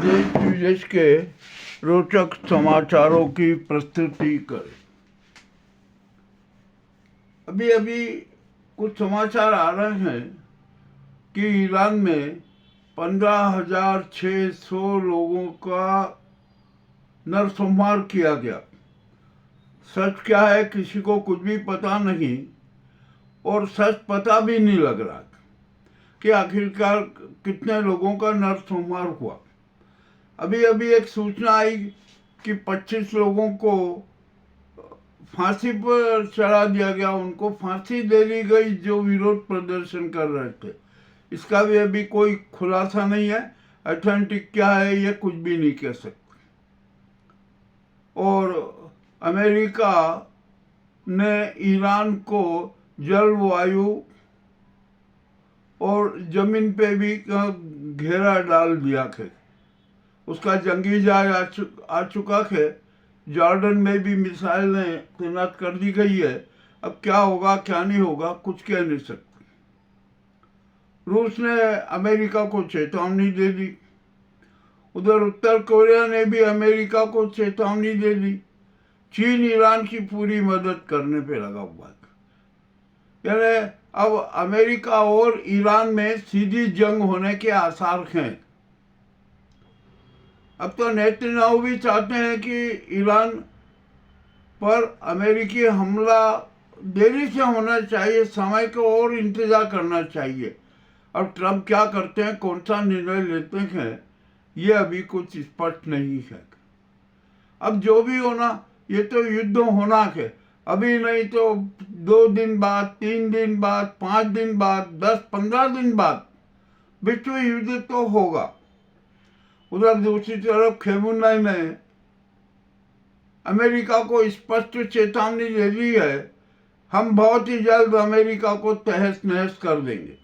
देश विदेश के रोचक समाचारों की प्रस्तुति करें। अभी अभी कुछ समाचार आ रहे हैं कि ईरान में 15,600 लोगों का नरसंहार किया गया। सच क्या है किसी को कुछ भी पता नहीं, और सच पता भी नहीं लग रहा कि आखिरकार कितने लोगों का नरसंहार हुआ। अभी अभी एक सूचना आई कि 25 लोगों को फांसी पर चढ़ा दिया गया, उनको फांसी दे दी गई जो विरोध प्रदर्शन कर रहे थे। इसका भी अभी कोई खुलासा नहीं है, अथेंटिक क्या है ये कुछ भी नहीं कह सकते। और अमेरिका ने ईरान को जलवायु और जमीन पे भी घेरा डाल दिया है। उसका जंगी जहाज आ चुका है। जॉर्डन में भी मिसाइलें तैनात कर दी गई है। अब क्या होगा क्या नहीं होगा कुछ कह नहीं सकते। रूस ने अमेरिका को चेतावनी दे दी। उधर उत्तर कोरिया ने भी अमेरिका को चेतावनी दे दी। चीन ईरान की पूरी मदद करने पे लगा हुआ है। यानी अब अमेरिका और ईरान में सीधी जंग होने के आसार हैं। अब तो नेतन्याहू भी चाहते हैं कि ईरान पर अमेरिकी हमला देरी से होना चाहिए, समय को और इंतजार करना चाहिए। अब ट्रंप क्या करते हैं, कौन सा निर्णय लेते हैं, ये अभी कुछ स्पष्ट नहीं है। अब जो भी होना, ये तो युद्ध होना है। अभी नहीं तो 2 दिन बाद, 3 दिन बाद, 5 दिन बाद, 10-15 दिन बाद विश्व युद्ध तो होगा। उधर दूसरी तरफ खेमुन्नाई ने अमेरिका को स्पष्ट चेतावनी दे दी है, हम बहुत ही जल्द अमेरिका को तहस नहस कर देंगे।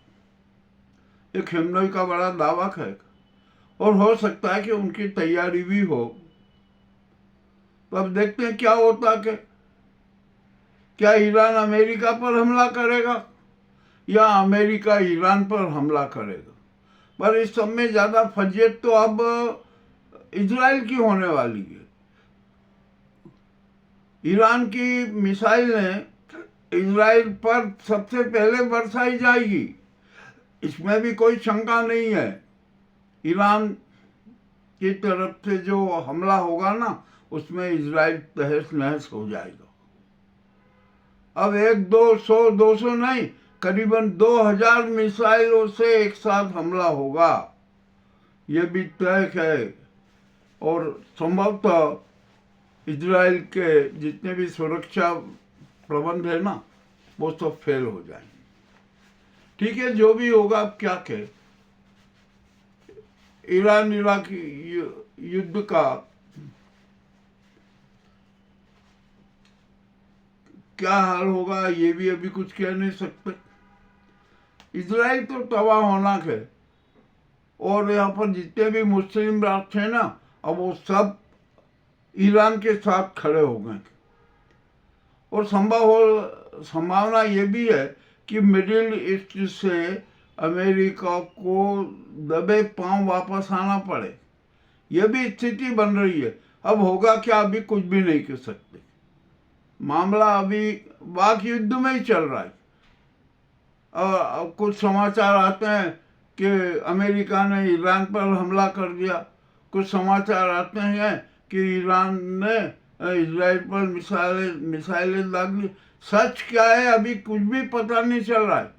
ये खेमुन्नाई का बड़ा दावा है, और हो सकता है कि उनकी तैयारी भी हो। तो अब देखते हैं क्या होता है। क्या ईरान अमेरिका पर हमला करेगा या अमेरिका ईरान पर हमला करेगा। पर इस सब में ज्यादा फजियत तो अब इजराइल की होने वाली है। ईरान की मिसाइलें इजराइल पर सबसे पहले बरसाई जाएगी, इसमें भी कोई शंका नहीं है। ईरान की तरफ से जो हमला होगा ना, उसमें इजराइल तहस नहस हो जाएगा। अब 100-200 नहीं, करीबन 2000 मिसाइलों से एक साथ हमला होगा, ये भी तय है। और संभवतः इजराइल के जितने भी सुरक्षा प्रबंध है ना, वो सब फेल हो जाएंगे। ठीक है, जो भी होगा, अब क्या कहे। ईरान इराक युद्ध का क्या हाल होगा ये भी अभी कुछ कह नहीं सकते। इजराइल तो तबाह होना है, और यहाँ पर जितने भी मुस्लिम राष्ट्र हैं ना, अब वो सब ईरान के साथ खड़े हो गए। और संभावना ये भी है कि मिडिल ईस्ट से अमेरिका को दबे पांव वापस आना पड़े। यह भी स्थिति बन रही है। अब होगा क्या अभी कुछ भी नहीं कह सकते। मामला अभी वाक युद्ध में ही चल रहा है। कुछ समाचार आते हैं कि अमेरिका ने ईरान पर हमला कर दिया। कुछ समाचार आते हैं कि ईरान ने इजराइल पर मिसाइलें दाग दी। सच क्या है अभी कुछ भी पता नहीं चल रहा है।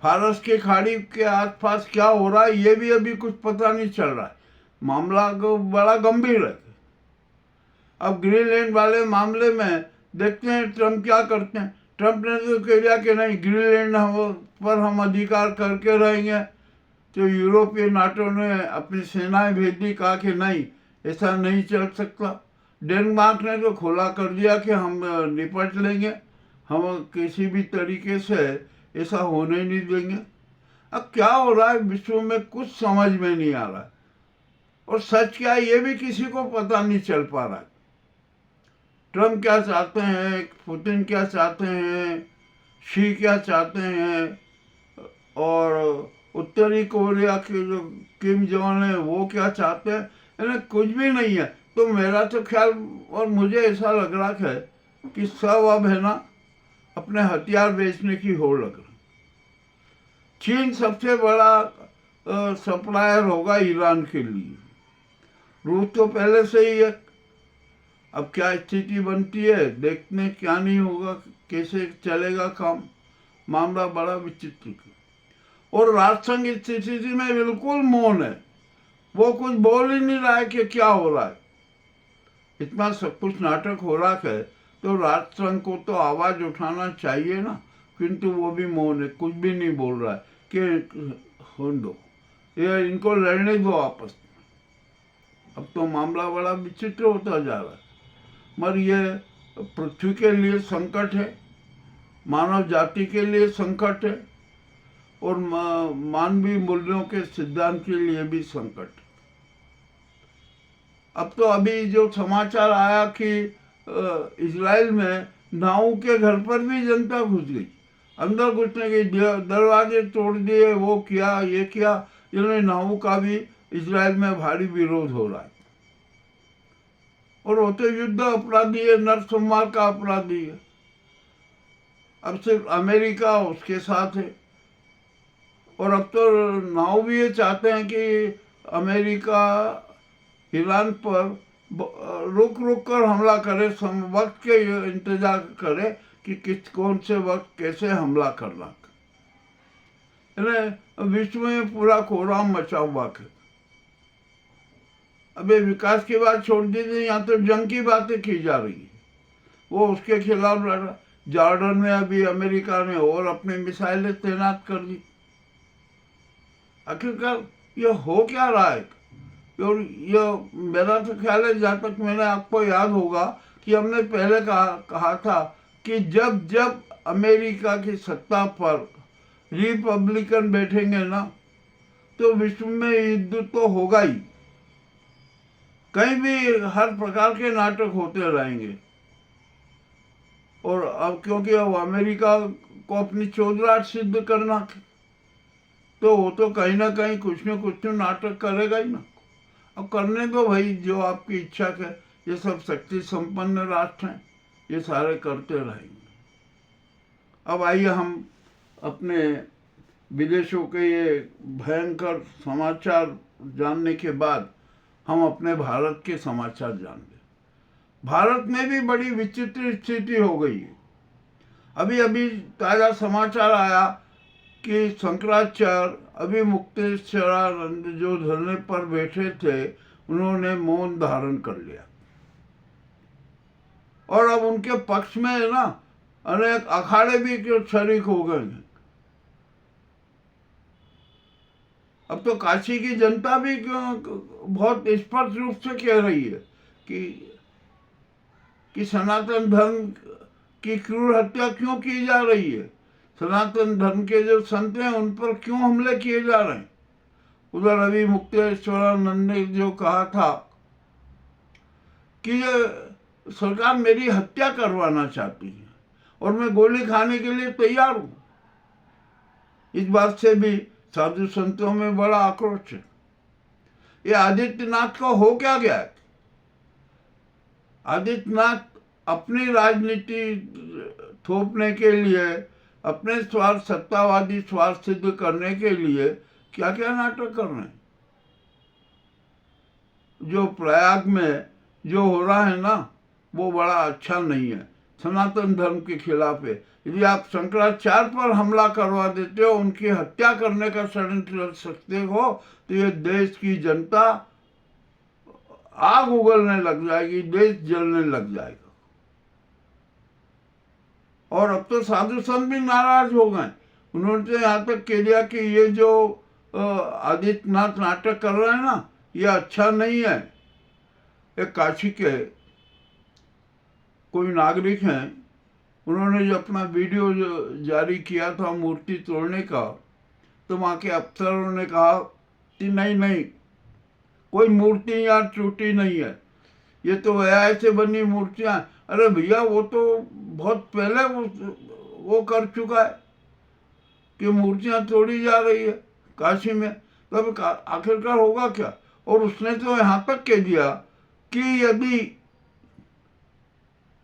फारस की खाड़ी के आसपास क्या हो रहा है ये भी अभी कुछ पता नहीं चल रहा है। मामला बड़ा गंभीर है। अब ग्रीनलैंड वाले मामले में देखते हैं ट्रंप क्या करते हैं। ट्रंप ने तो कह दिया कि नहीं, ग्रीनलैंड पर हम अधिकार करके रहेंगे। तो यूरोपीय नाटो ने अपनी सेनाएं भेज दी, कहा कि नहीं, ऐसा नहीं चल सकता। डेनमार्क ने तो खुला कर दिया कि हम निपट लेंगे, हम किसी भी तरीके से ऐसा होने ही नहीं देंगे। अब क्या हो रहा है विश्व में कुछ समझ में नहीं आ रहा है, और सच क्या है ये भी किसी को पता नहीं चल पा रहा है। ट्रंप क्या चाहते हैं, पुतिन क्या चाहते हैं, शी क्या चाहते हैं, और उत्तरी कोरिया के जो किम जोंग है वो क्या चाहते हैं, यानी कुछ भी नहीं है। तो मेरा तो ख्याल और मुझे ऐसा लग रहा है कि सब अब है ना अपने हथियार बेचने की होड़ लग रही। चीन सबसे बड़ा सप्लायर होगा ईरान के लिए। रूस तो पहले से ही है। अब क्या स्थिति बनती है देखने, क्या नहीं होगा, कैसे चलेगा काम, मामला बड़ा विचित्र है। और राष्ट्रसंघ इस स्थिति में बिल्कुल मौन है, वो कुछ बोल ही नहीं रहा है कि क्या हो रहा है। इतना सब कुछ नाटक हो रहा है तो राष्ट्रसंघ को तो आवाज उठाना चाहिए ना, किंतु वो भी मौन है, कुछ भी नहीं बोल रहा है कि होने दो, ये इनको लड़ने दो आपस में। अब तो मामला बड़ा विचित्र होता जा रहा है। मगर ये पृथ्वी के लिए संकट है, मानव जाति के लिए संकट है, और मानवीय मूल्यों के सिद्धांत के लिए भी संकट। अब तो अभी जो समाचार आया कि इजराइल में नाऊ के घर पर भी जनता घुस गई, अंदर घुसने गई, दरवाजे तोड़ दिए, वो किया ये किया। इन्होंने नाऊ का भी इजराइल में भारी विरोध हो रहा है। और वो तो युद्ध अपराधी है, नरसंहार का अपराधी है। अब सिर्फ अमेरिका उसके साथ है। और अब तो नाउ भी ये चाहते हैं कि अमेरिका ईरान पर रुक रुक कर हमला करे, वक्त के इंतजार करे कि किस कौन से वक्त कैसे हमला करना। विश्व में पूरा कोहराम मचा हुआ है। अबे विकास की बात छोड़ दीजिए, यहाँ तो जंग की बातें की जा रही है। वो उसके खिलाफ लड़ा। जॉर्डन में अभी अमेरिका ने और अपनी मिसाइलें तैनात कर दी। आखिरकार ये हो क्या रहा है? और ये मेरा तो ख्याल है, जहाँ तक मैंने आपको याद होगा कि हमने पहले कहा था कि जब जब अमेरिका की सत्ता पर रिपब्लिकन बैठेंगे ना, तो विश्व में युद्ध तो होगा ही। कहीं भी हर प्रकार के नाटक होते रहेंगे। और अब क्योंकि अब अमेरिका को अपनी चौधराहट सिद्ध करना, तो वो तो कहीं ना कहीं कुछ न कुछ तो नाटक करेगा ही ना। अब करने दो भाई, जो आपकी इच्छा है। ये सब शक्ति संपन्न राष्ट्र हैं, ये सारे करते रहेंगे। अब आइए हम अपने विदेशों के ये भयंकर समाचार जानने के बाद हम अपने भारत के समाचार जान लें। भारत में भी बड़ी विचित्र स्थिति हो गई है। अभी अभी ताजा समाचार आया कि शंकराचार्य अभी मुक्तेश्वरानंद जो धरने पर बैठे थे, उन्होंने मौन धारण कर लिया। और अब उनके पक्ष में है ना अनेक अखाड़े भी क्यों शरीक हो गए हैं। अब तो काशी की जनता भी क्यों बहुत स्पष्ट रूप से कह रही है कि सनातन धर्म की क्रूर हत्या क्यों की जा रही है, सनातन धर्म के जो संत हैं उन पर क्यों हमले किए जा रहे हैं। उधर अभी मुक्तेश्वरानंद ने जो कहा था कि ये सरकार मेरी हत्या करवाना चाहती है और मैं गोली खाने के लिए तैयार हूं। इस बात से भी साधु संतों में बड़ा आक्रोश है। ये आदित्यनाथ का हो क्या गया है? आदित्यनाथ अपनी राजनीति थोपने के लिए, अपने स्वार्थ, सत्तावादी स्वार्थ सिद्ध करने के लिए क्या क्या नाटक कर रहे हैं। जो प्रयाग में जो हो रहा है ना, वो बड़ा अच्छा नहीं है, सनातन धर्म के खिलाफ है। यदि आप शंकराचार्य पर हमला करवा देते हो, उनकी हत्या करने का षड्यंत्र कर सकते हो, तो ये देश की जनता आग उगलने लग जाएगी, देश जलने लग जाएगा। और अब तो साधु संत भी नाराज हो गए। उन्होंने तो यहाँ तक कह दिया कि ये जो आदित्यनाथ नाटक कर रहे हैं ना, ये अच्छा नहीं है। एक काशी के कोई नागरिक हैं, उन्होंने जो अपना वीडियो जो जारी किया था मूर्ति तोड़ने का, तो वहाँ के अफसरों ने कहा कि नहीं नहीं, कोई मूर्ति यहाँ टूटी नहीं है, ये तो AI से बनी मूर्तियाँ। अरे भैया, वो तो बहुत पहले वो कर चुका है कि मूर्तियाँ तोड़ी जा रही है काशी में। तो अब आखिरकार होगा क्या? और उसने तो यहाँ तक कह दिया कि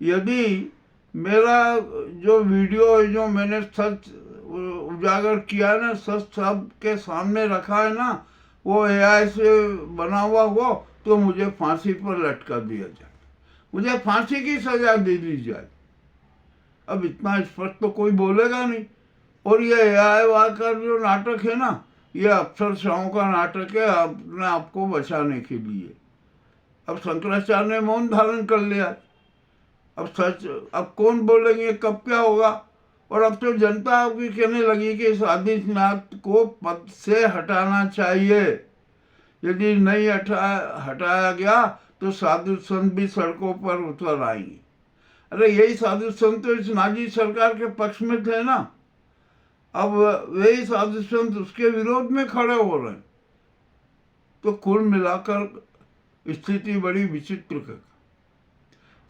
यदि मेरा जो वीडियो है, जो मैंने सच उजागर किया है ना, सच सबके सामने रखा है ना, वो एआई से बना हुआ हो, तो मुझे फांसी पर लटका दिया जाए, मुझे फांसी की सजा दे दी जाए। अब इतना स्पष्ट तो कोई बोलेगा नहीं। और ये एआई का जो नाटक है ना, ये अप्सरसाओं का नाटक है अपने आप को बचाने के लिए। अब शंकराचार्य ने मौन धारण कर लिया। अब सच, अब कौन बोलेंगे, कब क्या होगा। और अब तो जनता आपकी कहने लगी कि इस आदित्यनाथ को पद से हटाना चाहिए। यदि नहीं हटाया गया तो साधु संत भी सड़कों पर उतर आएंगे। अरे यही साधु संत तो इस नाजी सरकार के पक्ष में थे ना, अब वही साधु संत उसके विरोध में खड़े हो रहे हैं। तो कुल मिलाकर स्थिति बड़ी विचित्र है।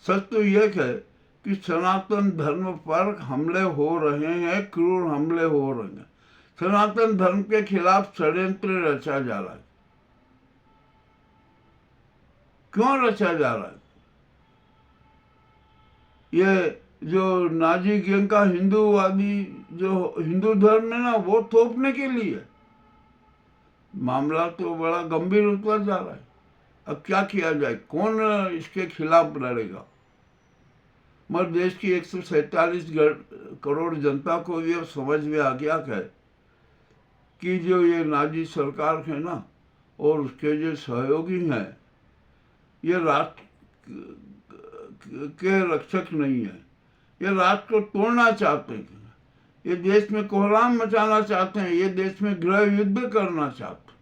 सच तो यह है कि सनातन धर्म पर हमले हो रहे हैं, क्रूर हमले हो रहे हैं। सनातन धर्म के खिलाफ षड्यंत्र रचा जा रहा है। क्यों रचा जा रहा है? ये जो नाजी गैंग का हिंदूवादी जो हिंदू धर्म है ना, वो थोपने के लिए। मामला तो बड़ा गंभीर होता जा रहा है। अब क्या किया जाए, कौन इसके खिलाफ लड़ेगा? मगर देश की 147 करोड़ जनता को ये समझ में आ गया है कि जो ये नाजी सरकार है ना, और उसके जो सहयोगी हैं, ये राष्ट्र के रक्षक नहीं है। ये राष्ट्र को तोड़ना चाहते हैं, ये देश में कोहराम मचाना चाहते हैं, ये देश में गृह युद्ध करना चाहते हैं,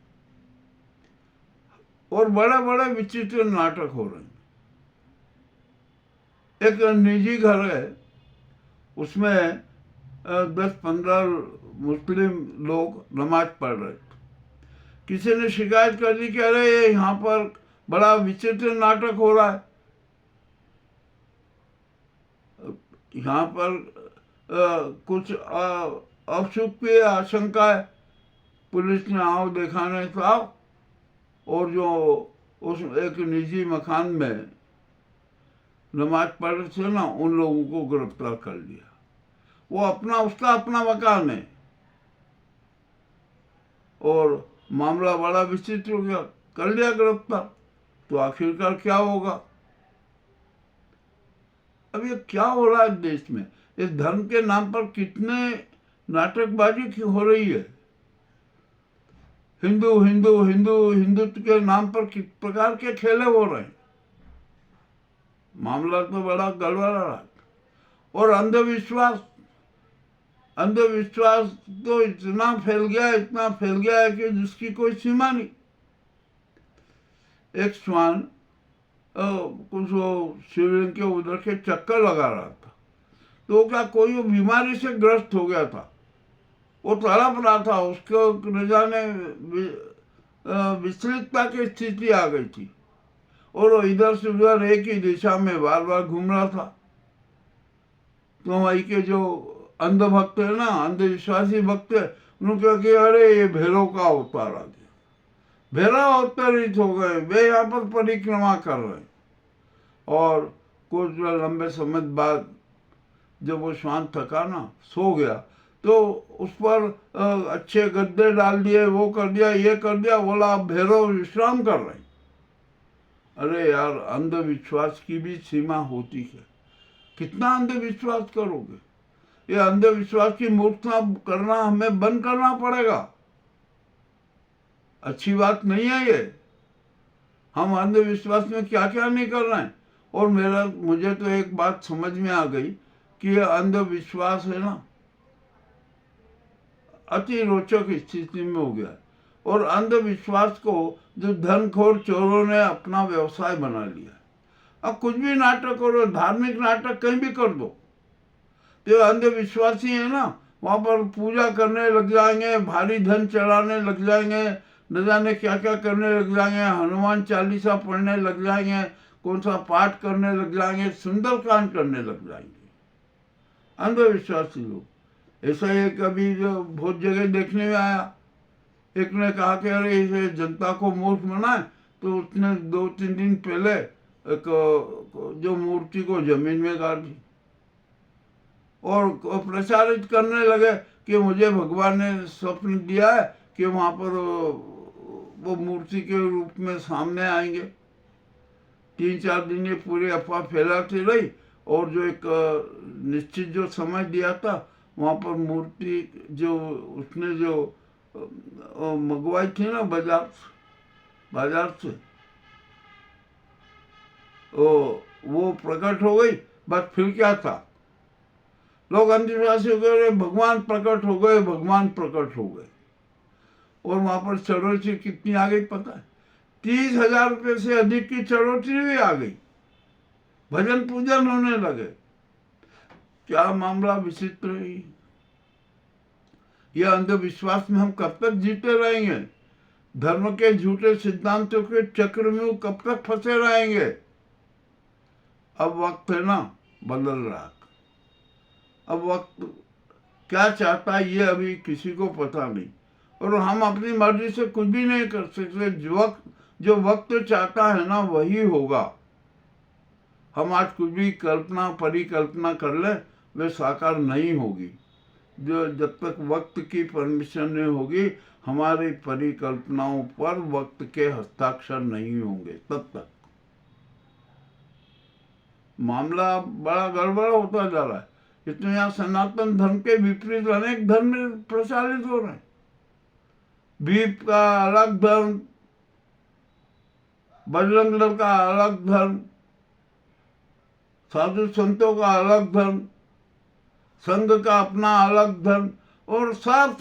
और बड़े बड़े विचित्र नाटक हो रहे हैं। एक निजी घर है, उसमें 10-15 मुस्लिम लोग नमाज पढ़ रहे थे। किसी ने शिकायत कर दी कि अरे ये यहाँ पर बड़ा विचित्र नाटक हो रहा है, यहाँ पर कुछ अशुभ की आशंका है। पुलिस ने आओ दिखाने था, और जो उस एक निजी मकान में नमाज पढ़ रहे थे ना, उन लोगों को गिरफ्तार कर लिया। वो उसका अपना मकान है, और मामला बड़ा विचित्र हो गया, कर लिया गिरफ्तार। तो आखिरकार क्या होगा? अब ये क्या हो रहा है देश में? इस धर्म के नाम पर कितने नाटकबाजी की हो रही है। हिंदुत्व के नाम पर किस प्रकार के खेले हो रहे हैं। मामला तो बड़ा गड़बड़ रहा है। और अंधविश्वास तो इतना फैल गया है कि जिसकी कोई सीमा नहीं। एक श्वान कुछ शिवलिंग के उधर के चक्कर लगा रहा था, तो क्या कोई बीमारी से ग्रस्त हो गया था, वो तड़प रहा था, उसको न जाने विचलितता की स्थिति आ गई थी, और वो इधर से उधर एक ही दिशा में बार बार घूम रहा था। तो वही के जो अंध भक्त है ना, अंधविश्वासी भक्त है, उन्होंने कहा कि अरे ये भैरव का अवतार आ गया, भैरव अवतरित हो गए, वे यहाँ पर परिक्रमा कर रहे हैं। और कुछ लंबे समय बाद जब वो श्वान थका ना, सो गया, तो उस पर अच्छे गद्दे डाल दिए, वो कर दिया, ये कर दिया, बोला आप भैरव विश्राम कर रहे हैं। अरे यार, अंधविश्वास की भी सीमा होती है। कितना अंधविश्वास करोगे? ये अंधविश्वास की मूर्खता करना हमें बंद करना पड़ेगा। अच्छी बात नहीं है ये। हम अंधविश्वास में क्या क्या नहीं कर रहे हैं। और मुझे तो एक बात समझ में आ गई कि ये अंधविश्वास है ना, अति रोचक स्थिति में हो गया। और अंधविश्वास को जो धनखोर चोरों ने अपना व्यवसाय बना लिया। अब कुछ भी नाटक करो, धार्मिक नाटक कहीं भी कर दो, तो अंधविश्वासी है ना, वहां पर पूजा करने लग जाएंगे, भारी धन चढ़ाने लग जाएंगे, न जाने क्या क्या करने लग जाएंगे, हनुमान चालीसा पढ़ने लग जाएंगे, कौन सा पाठ करने लग जाएंगे, सुंदरकांड करने लग जाएंगे अंधविश्वासी लोग। ऐसा एक अभी जो बहुत जगह देखने में आया, एक ने कहा कि अरे इसे जनता को मूर्ख बनाए, तो उसने 2-3 दिन पहले एक जो मूर्ति को जमीन में गाड़ दी और प्रचारित करने लगे कि मुझे भगवान ने स्वप्न दिया है कि वहाँ पर वो मूर्ति के रूप में सामने आएंगे। 3-4 दिन ये पूरी अफवाह फैलाती रही और जो एक निश्चित जो समय दिया था वहाँ पर मूर्ति जो उसने जो मंगवाई थी ना बाजार से वो प्रकट हो गई। बस फिर क्या था, लोग अंधविश्वासी हो गए, भगवान प्रकट हो गए, भगवान प्रकट हो गए। और वहां पर चढ़ोतरी कितनी आ गई पता है? 30,000 रुपये से अधिक की चढ़ोतरी भी आ गई। भजन पूजन होने लगे। क्या मामला विचित्र है। यह अंधविश्वास में हम कब तक जीते रहेंगे? धर्म के झूठे सिद्धांतों के चक्र में कब तक फंसे रहेंगे? अब वक्त है ना बदल रहा। अब वक्त क्या चाहता है ये अभी किसी को पता नहीं और हम अपनी मर्जी से कुछ भी नहीं कर सकते। जो वक्त चाहता है ना वही होगा। हम आज कुछ भी कल्पना परिकल्पना कर ले वे साकार नहीं होगी। जो जब तक वक्त की परमिशन नहीं होगी हमारी परिकल्पनाओं पर वक्त के हस्ताक्षर नहीं होंगे तब तक। मामला बड़ा गड़बड़ होता जा रहा है। इसमें यहाँ सनातन धर्म के विपरीत अनेक धर्म प्रचारित हो रहे हैं। भीप का अलग धर्म, बजरंग दल का अलग धर्म, साधु संतों का अलग धर्म, संघ का अपना अलग धर्म और सब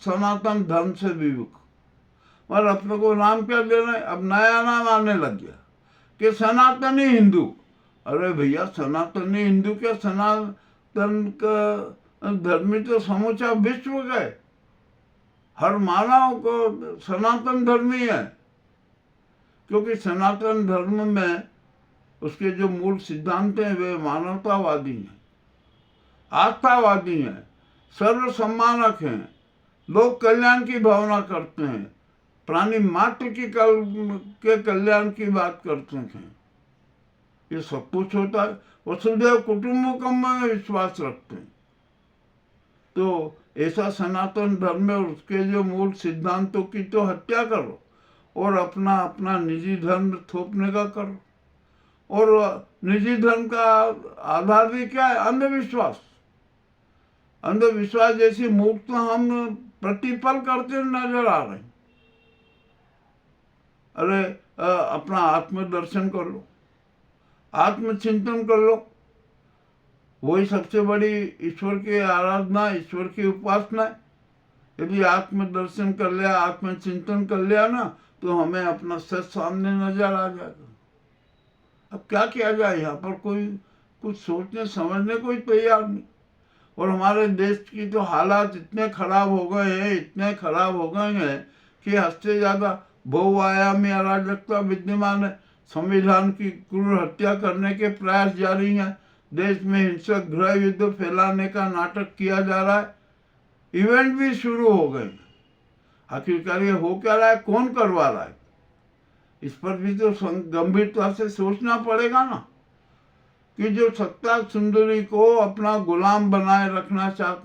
सनातन धर्म से विमुख। और अपने को नाम क्या देना है? अब नया नाम आने लग गया कि सनातनी हिंदू। अरे भैया सनातनी हिंदू क्या, सनातन का धर्मी तो समूचा विश्व गए। हर मानव को सनातन धर्मी है क्योंकि सनातन धर्म में उसके जो मूल सिद्धांत हैं वे मानवतावादी हैं, आस्थावादी हैं, सर्व सम्मानक हैं, लोक कल्याण की भावना करते हैं, प्राणी मात्र के कल्याण की बात करते हैं। ये सब कुछ होता है। वसुधैव कुटुंबकम में विश्वास रखते हैं। तो ऐसा सनातन धर्म और उसके जो मूल सिद्धांतों की तो हत्या करो और अपना अपना निजी धर्म थोपने का करो। और निजी धर्म का आधार भी क्या है? अंधविश्वास। अंधविश्वास जैसी मूर्तियां हम प्रतिपल करते नजर आ रहे हैं। अरे अपना आत्मदर्शन कर लो, आत्मचिंतन कर लो। वही सबसे बड़ी ईश्वर की आराधना, ईश्वर की उपासना है। यदि आत्मदर्शन कर लिया, आत्मचिंतन कर लिया ना तो हमें अपना सच सामने नजर आ जाएगा। अब क्या किया जाए? यहाँ पर कोई कुछ सोचने समझने कोई तैयार नहीं। और हमारे देश की तो हालात इतने खराब हो गए हैं, इतने खराब हो गए हैं कि हद से ज्यादा बहुआयामी अराजकता विद्यमान है। संविधान की क्रूर हत्या करने के प्रयास जारी हैं। देश में हिंसक गृह युद्ध फैलाने का नाटक किया जा रहा है। इवेंट भी शुरू हो गए। आखिरकार ये हो क्या रहा है? कौन करवा रहा है? इस पर भी तो गंभीरता से सोचना पड़ेगा ना कि जो सत्ता सुंदरी को अपना गुलाम बनाए रखना चाहता